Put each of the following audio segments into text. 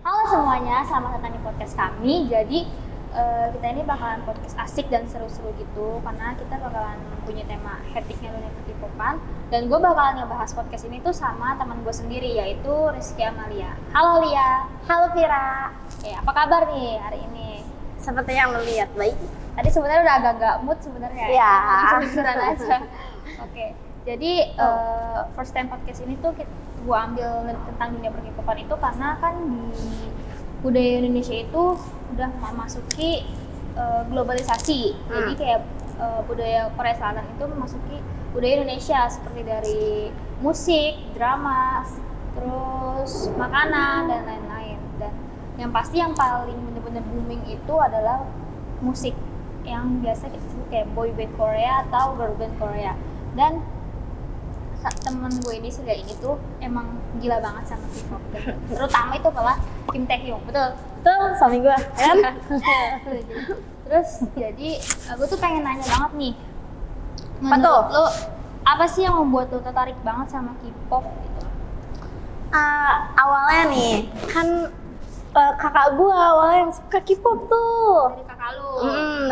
Halo semuanya, selamat datang di podcast kami. Jadi kita ini bakalan podcast asik dan seru-seru gitu, karena kita bakalan punya tema hektiknya dunia K-popan. Dan gue bakalan ngebahas podcast ini tuh sama teman gue sendiri, yaitu Rizky Amalia. Halo Lia. Halo Vira. Oke, apa kabar nih hari ini? Seperti yang lo lihat, baik. Tadi sebenarnya udah agak-agak mood sebenarnya. Iya. Beneran aja. Oke, jadi first time podcast ini tuh gue ambil tentang dunia K-popan itu karena kan di budaya Indonesia itu udah memasuki globalisasi. Jadi kayak budaya Korea Selatan itu memasuki budaya Indonesia seperti dari musik, drama, terus makanan dan lain-lain. Dan yang pasti yang paling benar-benar booming itu adalah musik yang biasa kita sebut kayak boy band Korea atau girl band Korea. Dan temen gue ini sih ini tuh emang gila banget sama K-pop, terutama itu adalah Kim Taehyung, betul? Betul, suami gue, kan? Terus jadi gue tuh pengen nanya banget nih, Apa tuh? menurut lo apa sih yang membuat lo tertarik banget sama K-pop gitu? Awalnya nih, kan kakak gue awalnya yang suka K-pop tuh. Dari kakak lo?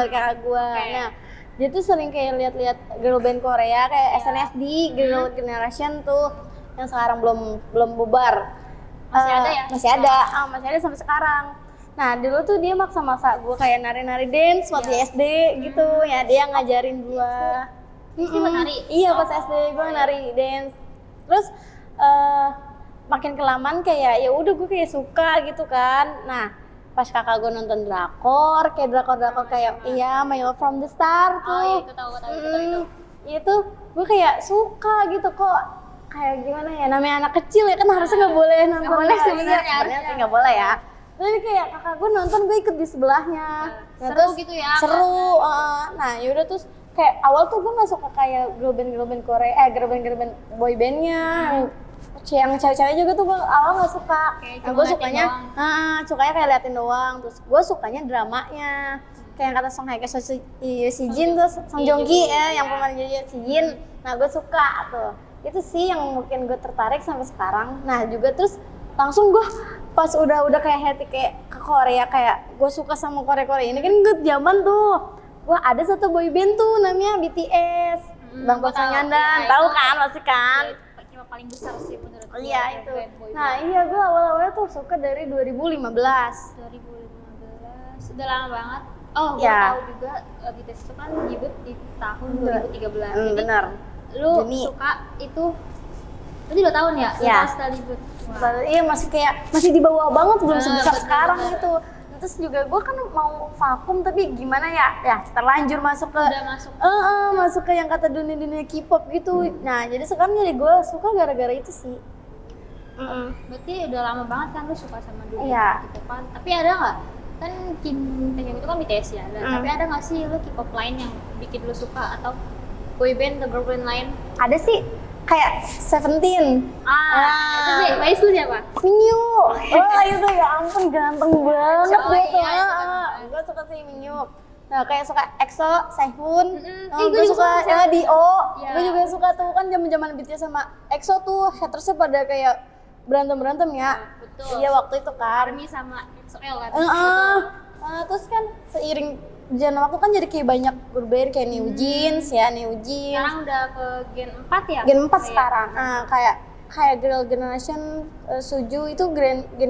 Dari kakak gue. Okay. Nah, dia tuh sering kayak lihat-lihat girl band Korea kayak SNSD, Girl Generation tuh yang sekarang belum bubar. Masih ada ya? Masih ada sampai sekarang. Nah dulu tuh dia maksa-maksa gue kayak nari-nari dance waktu SD gitu ya, dia ngajarin gue. Nari? Iya pas SD gue nari dance. Terus makin kelamaan kayak ya udah gue kayak suka gitu kan. Nah pas kakak gue nonton drakor kayak iya My Love from the Star tuh. Oh iya, itu tahu itu. Itu gue kayak suka gitu kok, kayak gimana ya, namanya anak kecil ya kan harusnya nggak boleh nonton. Nggak boleh sebenarnya sih nggak boleh ya. Tapi kayak kakak gue nonton, gue ikut di sebelahnya. Nah, seru gitu ya? Seru. Nah yaudah terus kayak awal tuh gue nggak suka kayak girl band Korea, girl band boy bandnya. Yang cewek-cewek juga tuh gue awal nggak suka. Nah, gue sukanya kayak liatin doang. Terus gue sukanya dramanya. Kayak yang kata Song Hye Kyo, Si Jin tuh, Song Joong Ki yang pemain Si Jin. Nah gue suka tuh. Itu sih yang mungkin gue tertarik sampai sekarang. Nah juga terus langsung gue pas udah kayak hati kayak ke Korea, kayak gue suka sama Korea ini kan gue zaman tuh. Gue ada satu boy band tuh namanya BTS. Bang Pasangandan, tahu kan pasti kan? Paling besar sih menurut gue. Iya itu. Nah iya gue awalnya tuh suka dari 2015. 2015, udah lama banget. Oh gue tahu juga BTS itu kan debut di tahun 2013. Jadi benar. Lu suka itu berarti 2 tahun ya? Iya. Setelah debut. Iya masih di bawah banget, belum sebesar betul, sekarang betul. gitu. Terus juga gue kan mau vakum tapi gimana ya terlanjur masuk ke masuk ke yang kata dunia K-pop gitu. Nah jadi sekarang jadi gue suka gara-gara itu sih. Berarti udah lama banget kan lu suka sama dunia K-popan. Tapi ada nggak, kan Kim Taehyung itu kan BTS ya, tapi ada nggak sih lu K-pop lain yang bikin lu suka, atau boyband atau girl band lain? Ada sih, kayak Seventeen. Itu sih, Bais lu siapa? Minyu. Oh itu ya ampun ganteng banget dia tuh. Iya, Gue suka sih Minyu. Nah kayak suka EXO, Sehun. Gue suka Dio. Iya. Gue juga suka tuh kan zaman BTS sama EXO tuh hatersnya pada kayak berantem ya. Betul. Iya waktu itu kan. ARMY sama EXO-L kan. Terus kan seiring jalan waktu kan jadi kayak banyak berbeda kayak New Jeans ya, Sekarang udah ke Gen 4 ya? Gen 4 sekarang. Kayak Girl Generation, Suju itu Gen 2,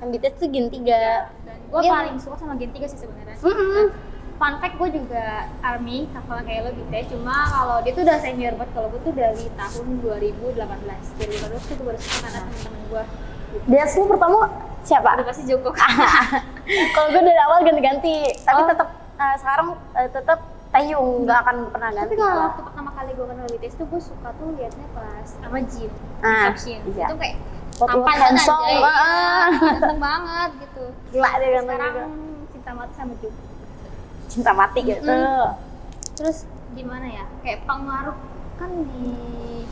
yang BTS tuh Gen 3. Dan gue paling suka sama Gen 3 sih sebenarnya. Fun fact, gue juga ARMY, sama kayak lo BTS, cuma kalau dia tuh udah senior banget. Kalau gue tuh dari tahun 2018. Dari 2018 tuh gue baru suka karena temen-temen gue. Dia lu pertama siapa? Udah pasti Jungkook. Kalau gue dari awal ganti-ganti, tapi tetap sekarang tetap Taehyung, nggak akan pernah ganti. Tapi kalau waktu pertama kali gue kenal BTS tuh gue suka tuh liatnya pas sama Jim, Jin. Iya. Itu kayak Tampan tampan handsome, ganteng banget gitu. Gila dia ganteng Sekarang juga. cinta mati sama Jung. Cinta mati gitu. Terus gimana ya? Kayak pengaruh kan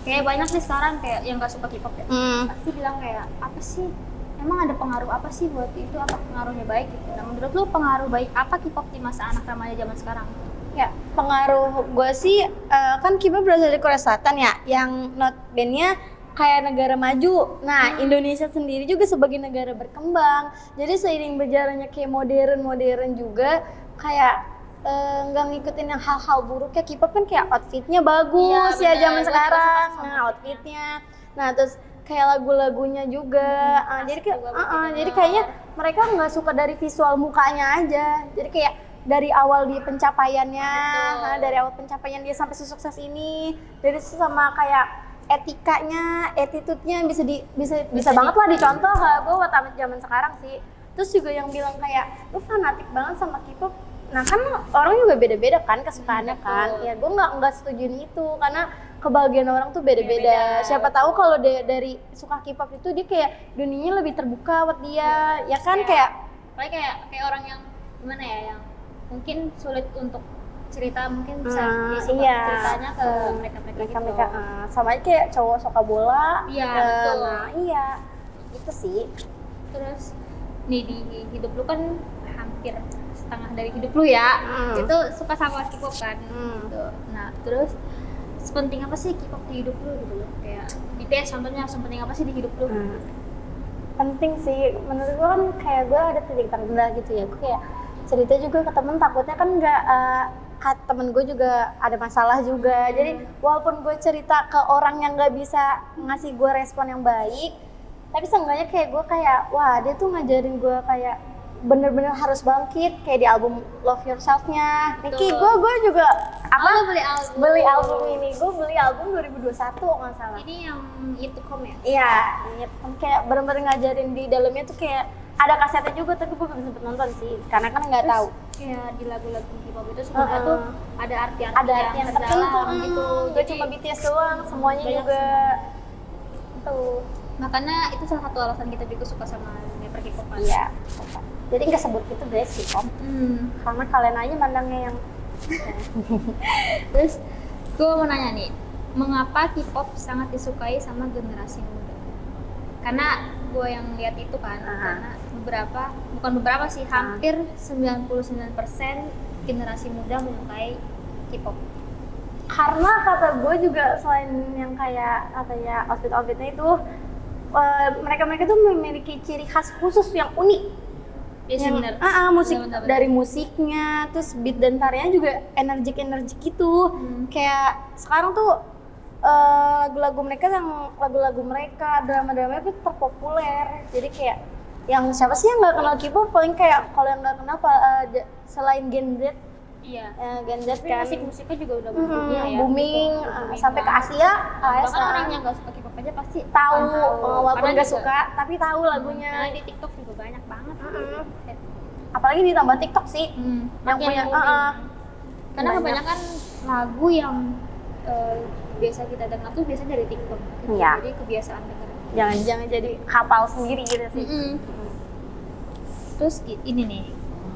kayak banyak nih sekarang kayak yang gak suka K-pop ya. Pasti bilang kayak apa sih? Emang ada pengaruh apa sih buat itu? Apa pengaruhnya baik gitu? Nah menurut lu pengaruh baik apa K-pop di masa anak remaja zaman sekarang? Ya, pengaruh gue sih kan K-pop berasal dari Korea Selatan ya, yang notabene kayak negara maju. Nah, Indonesia sendiri juga sebagai negara berkembang. Jadi seiring berjalannya kayak modern juga kayak nggak ngikutin yang hal-hal buruk ya. K-pop kan kayak outfitnya bagus ya zaman sekarang. Nah, outfitnya. Nah, terus kayak lagu-lagunya juga. Jadi kayaknya mereka nggak suka dari visual mukanya aja. Jadi kayak dari awal di pencapaiannya, dari awal pencapaian dia sampai sukses ini, dari sama kayak etikanya, attitude-nya bisa banget lah dicontoh buat zaman sekarang sih. Terus juga yang bilang kayak lu fanatik banget sama K-pop. Nah kan orang juga beda-beda kan kesukaannya kan. Ya gue nggak setuju itu karena kebahagiaan orang tuh beda-beda. Siapa tahu kalau dari suka K-pop itu dia kayak dunianya lebih terbuka buat dia. Ya kan kayak orang yang gimana ya, yang mungkin sulit untuk cerita, mungkin bisa ceritanya ke mereka sama aja kayak cowok suka bola. Iya, betul. Nah, iya. Itu sih. Terus nih di hidup lu kan hampir setengah dari hidup lu ya. Itu suka sama K-pop kan. Gitu. Nah, terus sepenting apa sih K-pop di hidup lu gitu loh? Kayak BTS contohnya, sepenting apa sih di hidup lu? Penting sih. Menurut gua kan kayak gua ada titik terendah gitu ya. Gua kayak cerita juga ke temen, takutnya kan temen gue juga ada masalah juga. Jadi walaupun gue cerita ke orang yang gak bisa ngasih gue respon yang baik, tapi seenggaknya kayak gue kayak wah dia tuh ngajarin gue kayak bener-bener harus bangkit kayak di album Love Yourself-nya Nicki. Gue juga beli album ini. Gue beli album 2021 kalau nggak salah. Ini yang Itcom ya? Iya, kayak bener-bener ngajarin di dalamnya tuh kayak ada kasetnya juga, tapi gue belum sempet nonton sih karena kan nggak tahu. Kayak di lagu-lagu K-pop itu sebenarnya tuh ada arti yang tertentu gitu. Gak cuma BTS doang, semuanya juga. Tuh. Makanya itu salah satu alasan kita juga suka sama member K-pop. Iya. Jadi nggak sebut itu guys K-pop. Karena kalian aja mandangnya yang. Terus gue mau nanya nih, mengapa K-pop sangat disukai sama generasi muda? Karena gue yang lihat itu kan, karena hampir 99% generasi muda menyukai K-pop. Karena kata gue juga selain yang kayak katanya outfitnya itu, mereka tuh memiliki ciri khas khusus yang unik. Musik bener. Dari musiknya, terus beat dan tariannya juga energik gitu. Kayak sekarang tuh lagu-lagu mereka, drama-drama itu terpopuler. Jadi kayak yang siapa sih yang nggak kenal K-pop? Paling kayak kalau yang nggak kenal selain Gen Z. Iya. Gen Z kan. Musiknya juga udah booming sampai ke Asia. Bahkan orang yang nggak suka K-pop aja pasti tahu, walaupun nggak suka, tapi tahu lagunya. Nah, di TikTok juga banyak banget. Apalagi ditambah TikTok sih, yang punya. Karena kebanyakan lagu yang biasa kita dengar tuh biasanya dari TikTok. Iya. Jadi kebiasaan dengar. Jangan jadi hafal sendiri gitu sih. Terus ini nih,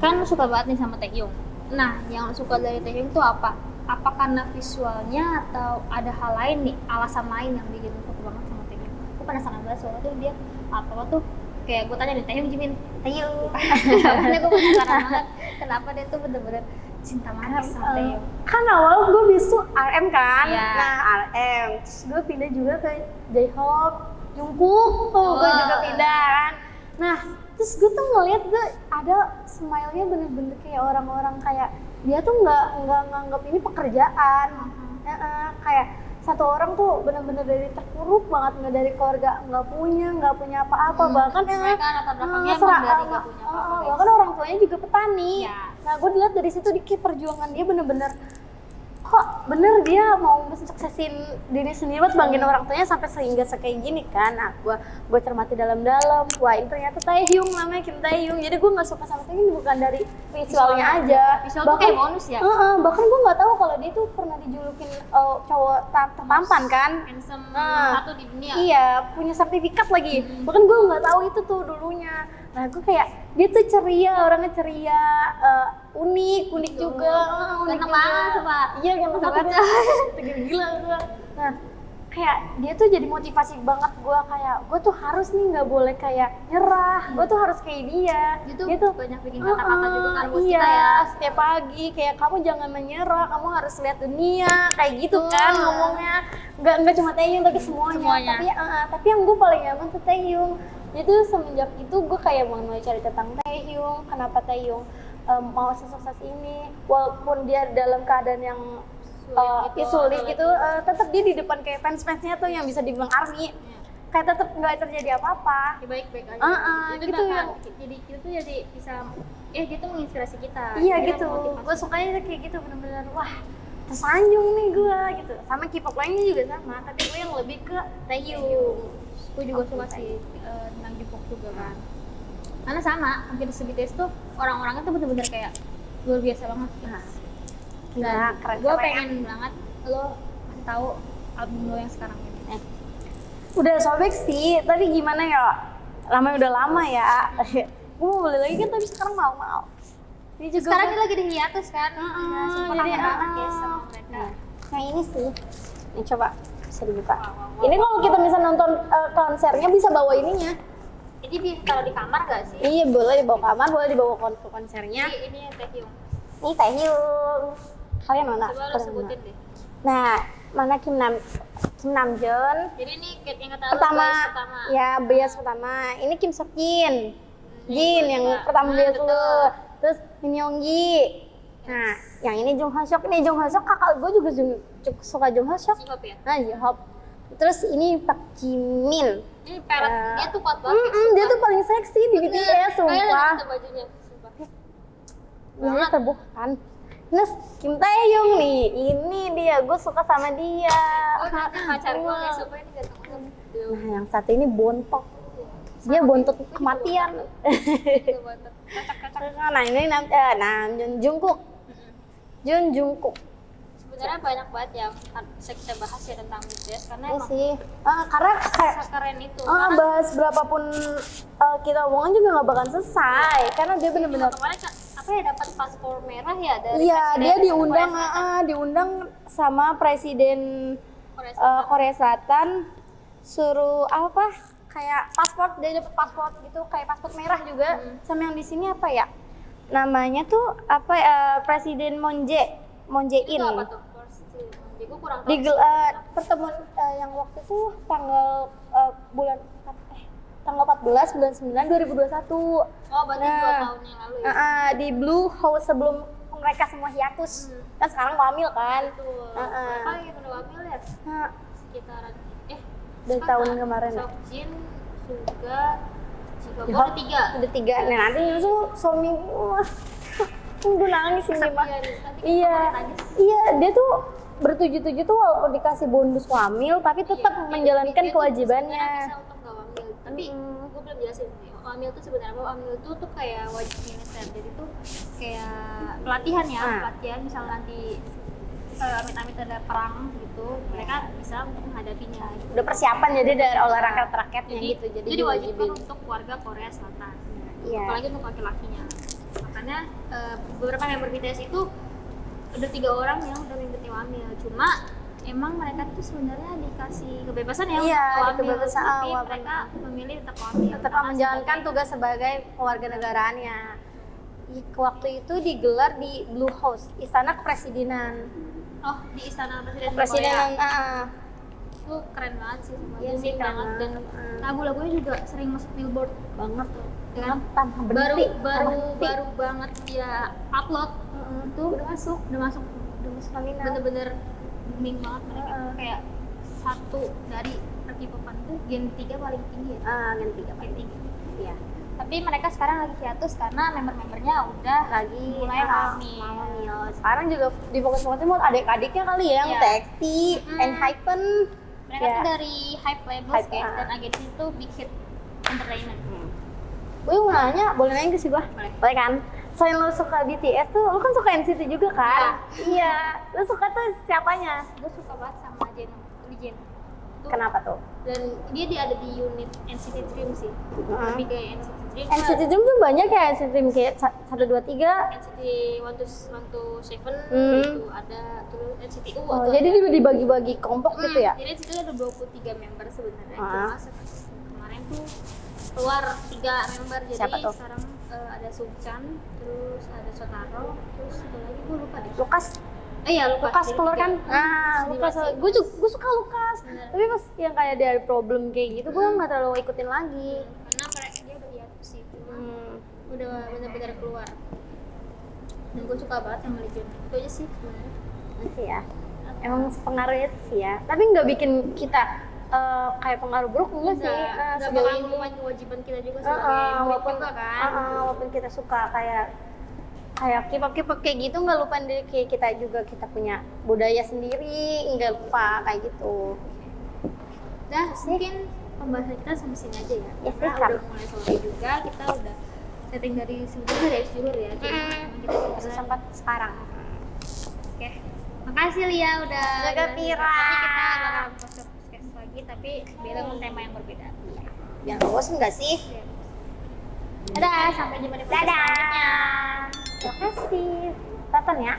kan lu suka banget nih sama Taehyung. Nah, yang lu suka dari Taehyung itu apa? Apa karena visualnya atau ada hal lain nih, alasan lain yang bikin lu suka banget sama Taehyung? Aku penasaran banget soalnya tuh dia apa tuh kayak gue tanya nih, Taehyung Jimin, Taehyung. Karena gue penasaran banget kenapa dia tuh bener-bener cinta banget sama Taehyung. Kan awal gue bisu RM kan, Nah RM, terus gue pindah juga ke J-Hope, Jungkook tuh gue juga pindah kan. Nah terus gue tuh ngeliat gue ada smile-nya bener-bener kayak orang-orang kayak dia tuh nggak nganggap ini pekerjaan. Kayak satu orang tuh bener-bener dari terpuruk banget, nggak dari keluarga, nggak punya apa-apa, bahkan mereka latar belakangnya emang dari nggak punya apa-apa. Bahkan orang tuanya juga petani. Nah gue dilihat dari situ perjuangan dia bener-bener kok bener dia mau suksesin diri sendiri buat banggain orang tuanya sampai sehingga kayak gini kan. Nah gue cermati dalam-dalam, wah ini ternyata Taehyung, namanya Kim Taehyung. Jadi gue nggak suka sama Taehyung bukan dari visualnya aja, visual bahkan kayak bonus ya. Bahkan gue nggak tahu kalau dia tuh pernah dijulukin cowok tertampan kan, handsome satu di dunia. Iya, punya sertifikat lagi. Bahkan gue nggak tahu itu tuh dulunya. Nah gue kayak dia tuh ceria, orangnya ceria, unik juga. Ganteng banget Pak. Iya, ganteng banget. Gila gue. Nah kayak dia tuh jadi motivasi banget gue, kayak gue tuh harus nih nggak boleh kayak nyerah, gue tuh harus kayak dia. Dia tuh banyak bikin kata-kata juga kan buat iya, kita ya. setiap pagi kayak kamu jangan menyerah, kamu harus lihat dunia kayak gitu kan ngomongnya. Nggak cuma Taehyung tapi semuanya. Tapi yang gue paling nyaman tuh Taehyung. Itu semenjak itu gue kayak mulai cari tentang Taehyung, kenapa Taehyung mau sukses ini, walaupun dia dalam keadaan yang sulit gitu, tetap dia di depan kayak fans-fansnya tuh yang bisa dibilang ARMY, kayak tetap nggak terjadi apa-apa. Ya, baik-baik aja. Itu gitu yang jadi kita tuh jadi bisa, dia tuh menginspirasi kita. iya gitu, gue sukanya kayak gitu, bener-bener wah tersanjung nih gue gitu. Sama K-pop lainnya juga sama, tapi gue yang lebih ke Taehyung. Gue juga suka sih tentang K-pop juga kan, karena sama hampir BTS tuh orang-orangnya tuh bener-bener kayak luar biasa banget. Dan gue pengen banget lo kasih tahu album lo yang sekarang ini. Udah sobek sih, tapi gimana ya, udah lama ya. Gue mau beli lagi kan, tapi sekarang mau. Ini juga Sekarang ini lagi di hiatus kan, jadi banget ya sama mereka. Nah ini sih, ini coba bisa dibuka. Ini kalau kita bisa nonton konsernya bisa bawa ininya. Ini kalau di kamar gak sih? Iya, boleh dibawa kamar, boleh dibawa ke konsernya. Ini Taehyung. Ini Taehyung. Kalian mana? Coba lo sebutin deh. Nah, mana Kim Namjoon. Jadi ini yang kata Pertama, pertama. ya bias pertama. Ini Kim Seokjin. Jin yang pertama bias dulu. Terus Min Younggi. Nah, yang ini Jung Hoseok. Nih Jung Hoseok kakak gue juga suka Jung Hoseok. J-Hope ya? Nah, J-Hope. Terus ini Park Jimin. Ini peret, dia tuh kuat banget. Dia tuh paling seksi di BTS, sumpah. Kayak bajunya, sumpah. Dia terbuka kan. Terus Kim Taehyung nih, ini dia, gue suka sama dia. Pacar gue gak suka ini gak suka. Nah, yang satu ini bontot. Dia bontot kematian. Nah, ini Namjoon Jungkook. Jungkook. Sebenarnya banyak banget yang bisa kita bahas ya tentang BTS karena Iya emang sih. Karena kayak keren itu. bahas berapapun kita omongin juga nggak bakal selesai. Karena dia bener-bener. Kemarin apa ya, dapat paspor merah ya dari Iya, dia diundang, diundang sama Presiden Korea Selatan, suruh apa? Kayak paspor, dia dapat paspor gitu, kayak paspor merah juga. Sama yang di sini apa ya? Namanya tuh apa? Presiden Moon Jae-in. Itu apa tuh? Gue kurang tahu. Di pertemuan yang waktu itu tanggal tanggal 14 bulan 9 2021. Oh, berarti 2 tahun yang lalu ya? Di Blue House sebelum mereka semua hiatus. Kan sekarang hamil kan. Betul. Mereka yang udah hamil ya? Sekitaran dari tahun kemarin. Seokjin, Suga, Jihok udah 3. Nah, nanti nyusul suami gue nangis ini mah. Iya, dia tuh bertujuh-tujuh tuh walaupun dikasih bonus hamil tapi tetap menjalankan kewajibannya. Bisa untuk gak hamil, tapi gue belum jelasin nih. Hamil tuh sebenarnya hamil itu tuh kayak wajib militer, jadi tuh kayak pelatihan ya, pelatihan misal nanti amit-amit ada perang gitu, mereka bisa untuk menghadapinya. Udah persiapan jadi dari olahraga rakyatnya gitu, jadi diwajibkan untuk warga Korea Selatan. Iya. Apalagi untuk laki-lakinya. Makanya beberapa member BTS itu udah 3 orang yang udah mengikuti hamil. Cuma emang mereka tuh sebenarnya dikasih kebebasan ya untuk hamil, tapi mereka memilih tetap hamil. Tetap menjalankan tugas sebagai keluarga negaraannya. Waktu itu digelar di Blue House, Istana Kepresidenan. Oh, di Istana Kepresidenan. Itu keren banget sih, iya sih, keren banget. Dan lagu-lagunya juga sering masuk Billboard banget. Dengan tanpa berhenti. baru banget dia upload itu udah masuk nominal. Bener-bener booming banget mereka. Kayak satu dari K-popan itu Gen 3 paling tinggi ya. Gen 3 paling tinggi. Iya. Tapi mereka sekarang lagi hiatus karena member-membernya udah lagi mulai hamil. Sekarang juga di fokus-fokusnya buat adik-adiknya kali ya, yang TXT, Enhypen. Mereka tuh dari Hype Labels guys, dan agensi itu Big Hit Entertainment. Gue mau nanya, boleh nanya ke sih gua? Boleh kan? Selain lo suka BTS tuh, lo kan suka NCT juga kan? Iya. Lo suka tuh siapanya? Gue suka banget sama Jen. Kenapa tuh? Dan dia ada di unit NCT Dream sih. Lebih ke NCT Dream. NCT Dream tuh banyak ya, NCT Dream kayak 1, 2, 3. NCT 127 itu ada, terus NCT U. Oh, jadi dibagi-bagi kelompok gitu ya? Jadi NCT ada 23 member sebenarnya. Cuma kemarin tuh keluar 3 member. Jadi siapa tuh? sekarang ada Sungchan, terus ada Sotaro, terus satu lagi gue lupa deh. Lukas. Iya, Lukas keluar kan? Lukas. Gue suka Lukas. Tapi pas yang kayak dia ada problem kayak gitu, gue nggak terlalu ikutin lagi. Karena dia udah hiatus sih, udah benar-benar keluar. Dan gue suka banget sama Legion. Itu aja sih sebenarnya. Masih ya. Emang sepengaruh itu sih ya. Tapi nggak bikin kita kayak pengaruh buruk enggak sih? Nggak bakal melupain kewajiban kita juga sebagai murid juga kan. Walaupun kita suka kayak K-pop kayak gitu, nggak lupain diri kayak kita juga, kita punya budaya sendiri, nggak lupa kayak gitu. Dah, mungkin pembahasan kita sampai sini aja ya. Ya sih, Karena udah mulai sore juga, kita udah setting dari sebelumnya dari zuhur ya. Jadi kita Bisa sempat sekarang. Oke, makasih Lia udah Jaga Pira. Nanti kita bakal podcast lagi, tapi beda dengan tema yang berbeda. Yang bosan nggak sih? Dadah, sampai jumpa di podcast selanjutnya. Terima kasih. Tonton ya.